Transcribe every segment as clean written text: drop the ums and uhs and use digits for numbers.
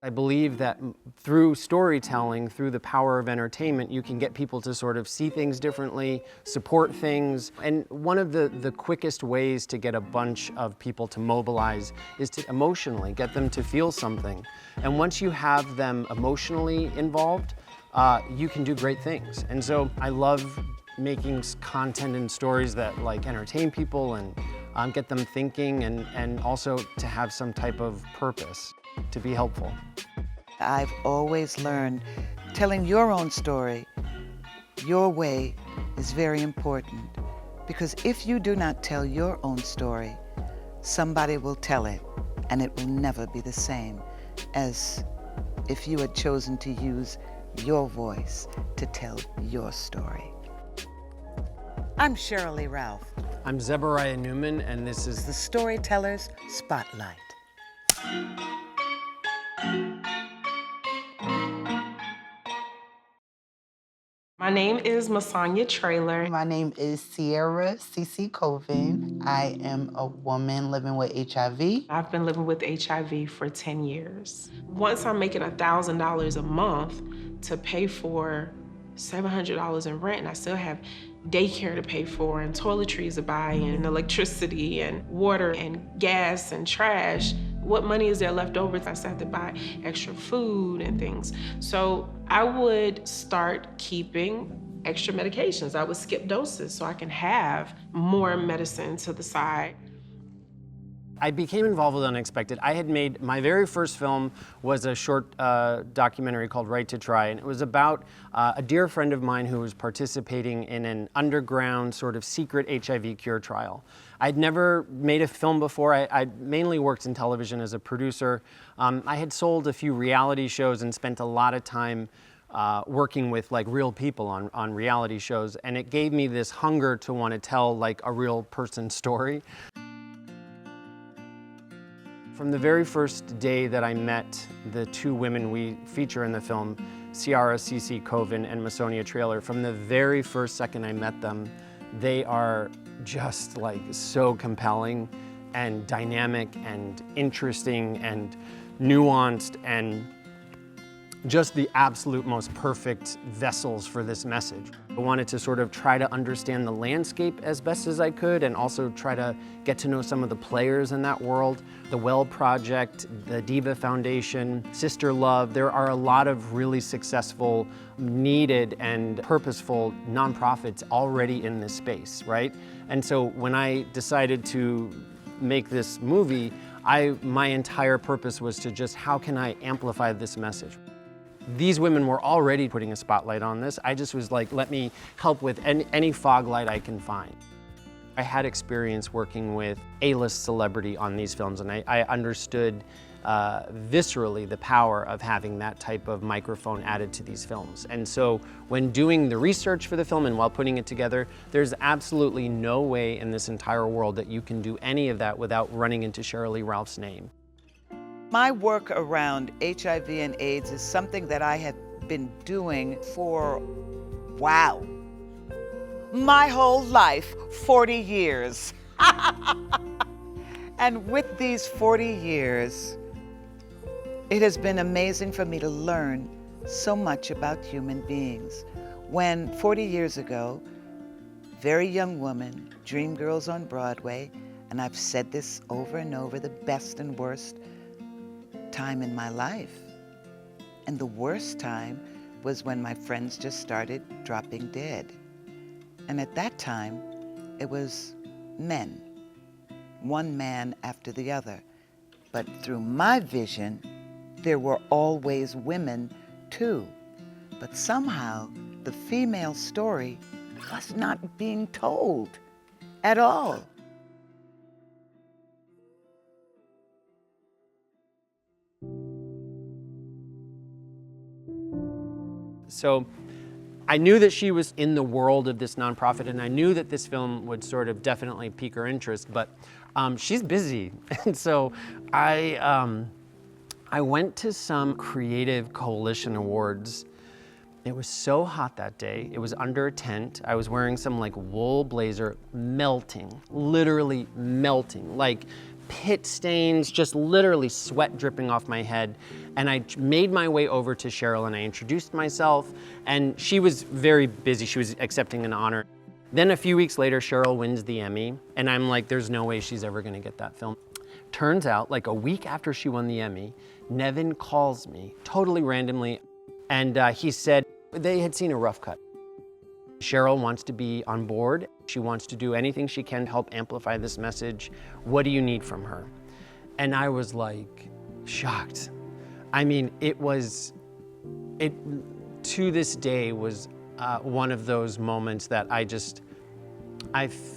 I believe that through storytelling, through the power of entertainment, you can get people to sort of see things differently, support things. And one of the quickest ways to get a bunch of people to mobilize is to emotionally get them to feel something. And once you have them emotionally involved, you can do great things. And so I love making content and stories that like entertain people and get them thinking, and also to have some type of purpose, to be helpful. I've always learned telling your own story, your way, is very important. Because if you do not tell your own story, somebody will tell it, and it will never be the same as if you had chosen to use your voice to tell your story. I'm Sheryl Lee Ralph. I'm Zeberiah Newman, and this is The Storyteller's Spotlight. My name is Masanya Traylor. My name is Sierra CC Colvin. I am a woman living with HIV. I've been living with HIV for 10 years. Once I'm making $1,000 a month to pay for $700 in rent, and I still have daycare to pay for, and toiletries to buy, and electricity, and water, and gas, and trash, what money is there left over? I still have to buy extra food and things. So I would start keeping extra medications. I would skip doses so I can have more medicine to the side. I became involved with Unexpected. I had made, my very first film was a short documentary called Right to Try, and it was about a dear friend of mine who was participating in an underground sort of secret HIV cure trial. I'd never made a film before. I mainly worked in television as a producer. I had sold a few reality shows and spent a lot of time working with like real people on reality shows, and it gave me this hunger to want to tell like a real person's story. From the very first day that I met the two women we feature in the film, Sierra CC Colvin and Masanya Traylor, from the very first second I met them, they are just like so compelling and dynamic and interesting and nuanced and just the absolute most perfect vessels for this message. I wanted to sort of try to understand the landscape as best as I could, and also try to get to know some of the players in that world. The Well Project, the Diva Foundation, Sister Love, there are a lot of really successful, needed, and purposeful nonprofits already in this space, right? And so when I decided to make this movie, my entire purpose was to just, how can I amplify this message? These women were already putting a spotlight on this. I just was like, let me help with any fog light I can find. I had experience working with A-list celebrity on these films, and I understood viscerally the power of having that type of microphone added to these films. And so when doing the research for the film and while putting it together, there's absolutely no way in this entire world that you can do any of that without running into Sheryl Lee Ralph's name. My work around HIV and AIDS is something that I have been doing for, wow, my whole life, 40 years. And with these 40 years, it has been amazing for me to learn so much about human beings. When 40 years ago, very young woman, dream girls on Broadway, and I've said this over and over, the best and worst time in my life. And the worst time was when my friends just started dropping dead. And at that time, it was men, one man after the other. But through my vision, there were always women too. But somehow, the female story was not being told at all. So I knew that she was in the world of this nonprofit, and I knew that this film would sort of definitely pique her interest, but she's busy. And so I went to some creative coalition awards. It was so hot that day. It was under a tent. I was wearing some like wool blazer, melting, literally melting. Like pit stains, just literally sweat dripping off my head. And I made my way over to Sheryl and I introduced myself, and she was very busy. She was accepting an honor. Then a few weeks later, Sheryl wins the Emmy, and I'm like, there's no way she's ever gonna get that film. Turns out, like a week after she won the Emmy, Nevin calls me, totally randomly, and he said they had seen a rough cut. Sheryl wants to be on board. She wants to do anything she can to help amplify this message. What do you need from her? And I was like, shocked. I mean, it to this day was one of those moments that I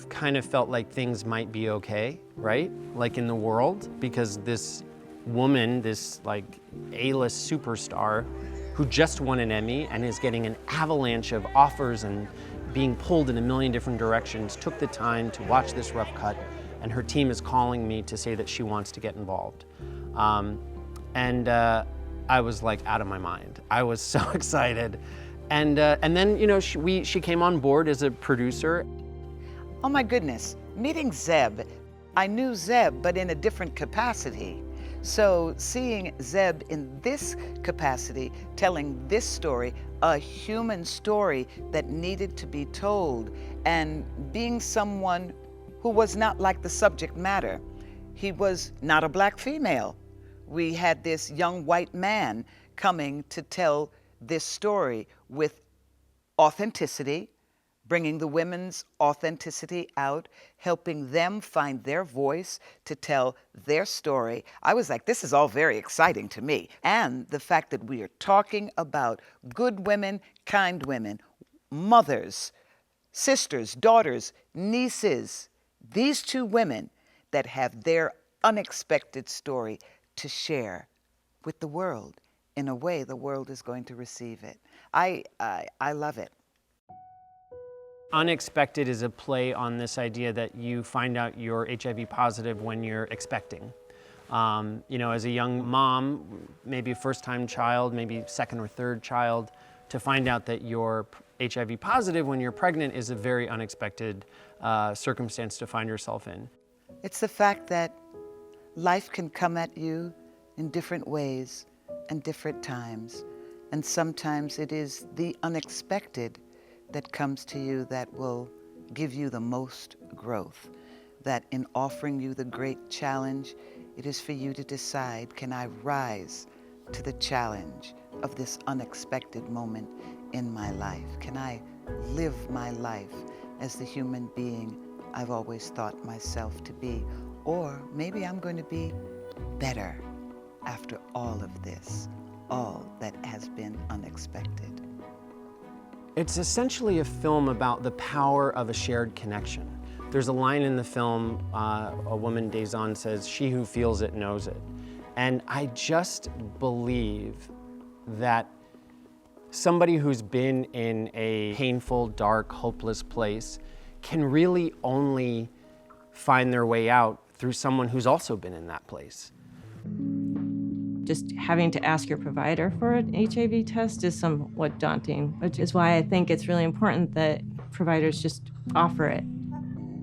kind of felt like things might be okay, right? Like in the world, because this woman, this like A-list superstar who just won an Emmy and is getting an avalanche of offers and being pulled in a million different directions, took the time to watch this rough cut, and her team is calling me to say that she wants to get involved. I was like out of my mind. I was so excited. And then, you know, she came on board as a producer. Oh my goodness, meeting Zeb, I knew Zeb, but in a different capacity. So seeing Zeb in this capacity, telling this story, a human story that needed to be told, and being someone who was not like the subject matter. He was not a black female. We had this young white man coming to tell this story with authenticity, bringing the women's authenticity out, helping them find their voice to tell their story. I was like, this is all very exciting to me. And the fact that we are talking about good women, kind women, mothers, sisters, daughters, nieces, these two women that have their unexpected story to share with the world in a way the world is going to receive it. I love it. Unexpected is a play on this idea that you find out you're HIV positive when you're expecting. You know, as a young mom, maybe a first-time child, maybe second or third child, to find out that you're HIV positive when you're pregnant is a very unexpected circumstance to find yourself in. It's the fact that life can come at you in different ways and different times. And sometimes it is the unexpected that comes to you that will give you the most growth. That in offering you the great challenge, it is for you to decide, can I rise to the challenge of this unexpected moment in my life? Can I live my life as the human being I've always thought myself to be? Or maybe I'm going to be better after all of this, all that has been unexpected. It's essentially a film about the power of a shared connection. There's a line in the film, a woman, Dazon, says, "She who feels it knows it." And I just believe that somebody who's been in a painful, dark, hopeless place can really only find their way out through someone who's also been in that place. Just having to ask your provider for an HIV test is somewhat daunting, which is why I think it's really important that providers just offer it.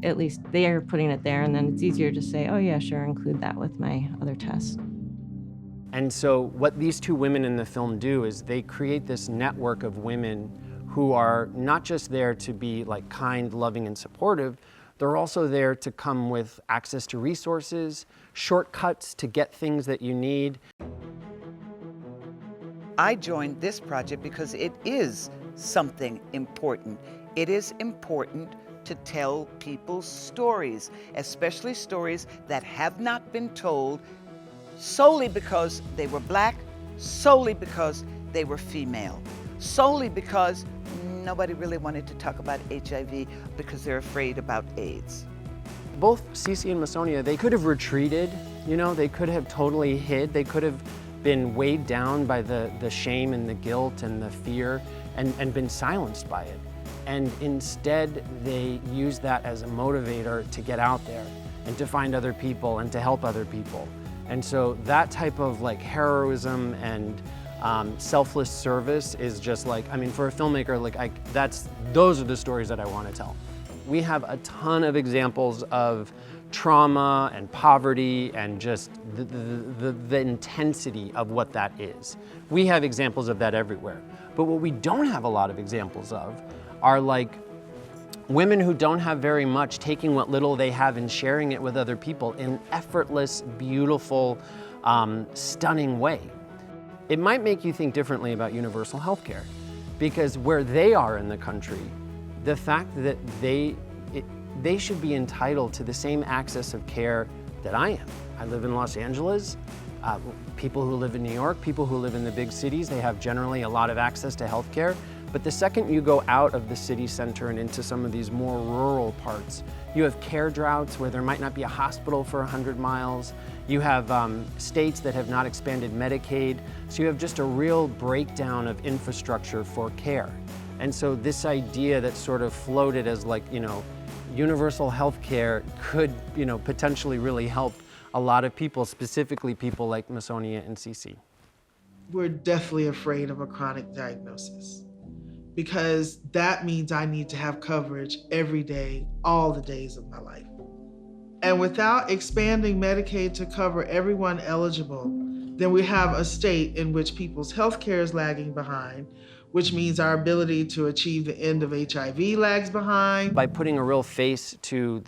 At least they are putting it there, and then it's easier to say, oh yeah, sure, include that with my other tests. And so what these two women in the film do is they create this network of women who are not just there to be like kind, loving, and supportive, they're also there to come with access to resources, shortcuts to get things that you need. I joined this project because it is something important. It is important to tell people's stories, especially stories that have not been told solely because they were black, solely because they were female, solely because nobody really wanted to talk about HIV because they're afraid about AIDS. Both Cece and Masonia, they could have retreated, you know, they could have totally hid, they could have been weighed down by the shame and the guilt and the fear and been silenced by it. And instead, they use that as a motivator to get out there and to find other people and to help other people. And so that type of like heroism and selfless service is just like, I mean, for a filmmaker, like those are the stories that I want to tell. We have a ton of examples of trauma and poverty and just the intensity of what that is. We have examples of that everywhere. But what we don't have a lot of examples of are like women who don't have very much taking what little they have and sharing it with other people in an effortless, beautiful, stunning way. It might make you think differently about universal health care, because where they are in the country, the fact that they should be entitled to the same access of care that I am. I live in Los Angeles. People who live in New York, people who live in the big cities, they have generally a lot of access to health care. But the second you go out of the city center and into some of these more rural parts, you have care droughts where there might not be a hospital for 100 miles. You have states that have not expanded Medicaid. So you have just a real breakdown of infrastructure for care. And so this idea that sort of floated as like, universal health care could, potentially really help a lot of people, specifically people like Masonia and Cece. We're deathly afraid of a chronic diagnosis, because that means I need to have coverage every day, all the days of my life. And without expanding Medicaid to cover everyone eligible, then we have a state in which people's health care is lagging behind, which means our ability to achieve the end of HIV lags behind. By putting a real face to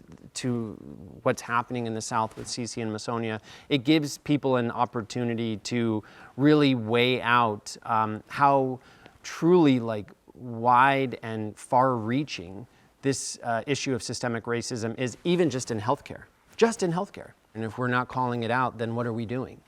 what's happening in the South with Cece and Masonia, it gives people an opportunity to really weigh out how truly wide and far-reaching this issue of systemic racism is, even just in healthcare. Just in healthcare. And if we're not calling it out, then what are we doing?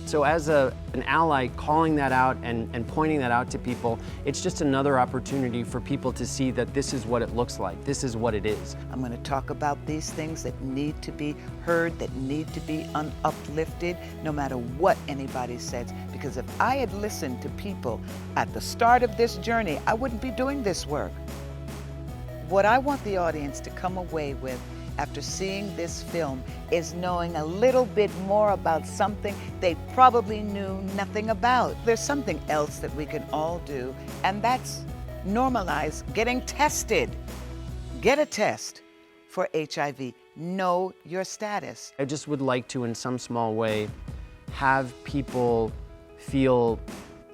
So as an ally, calling that out and pointing that out to people, it's just another opportunity for people to see that this is what it looks like. This is what it is. I'm going to talk about these things that need to be heard, that need to be uplifted, no matter what anybody says. Because if I had listened to people at the start of this journey, I wouldn't be doing this work. What I want the audience to come away with after seeing this film is knowing a little bit more about something they probably knew nothing about. There's something else that we can all do, and that's normalize getting tested. Get a test for HIV. Know your status. I just would like to, in some small way, have people feel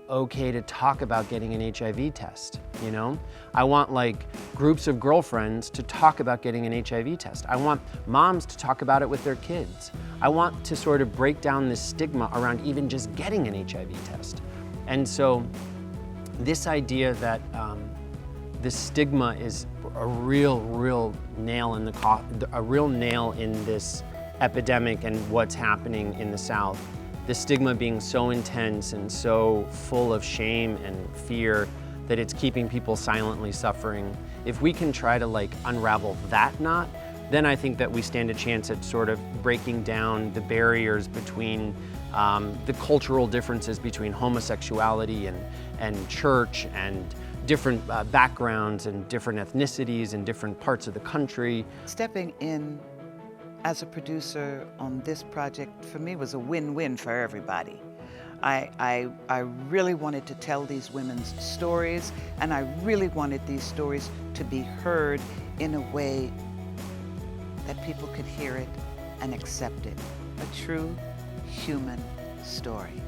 okay to talk about getting an HIV test, I want groups of girlfriends to talk about getting an HIV test. I want moms to talk about it with their kids. I want to sort of break down this stigma around even just getting an HIV test. And so this idea that this stigma is a real nail in this epidemic and what's happening in the South. The stigma being so intense and so full of shame and fear that it's keeping people silently suffering. If we can try to unravel that knot, then I think that we stand a chance at sort of breaking down the barriers between the cultural differences between homosexuality and church and different backgrounds and different ethnicities in different parts of the country. Stepping in as a producer on this project, for me, was a win-win for everybody. I really wanted to tell these women's stories, and I really wanted these stories to be heard in a way that people could hear it and accept it. A true human story.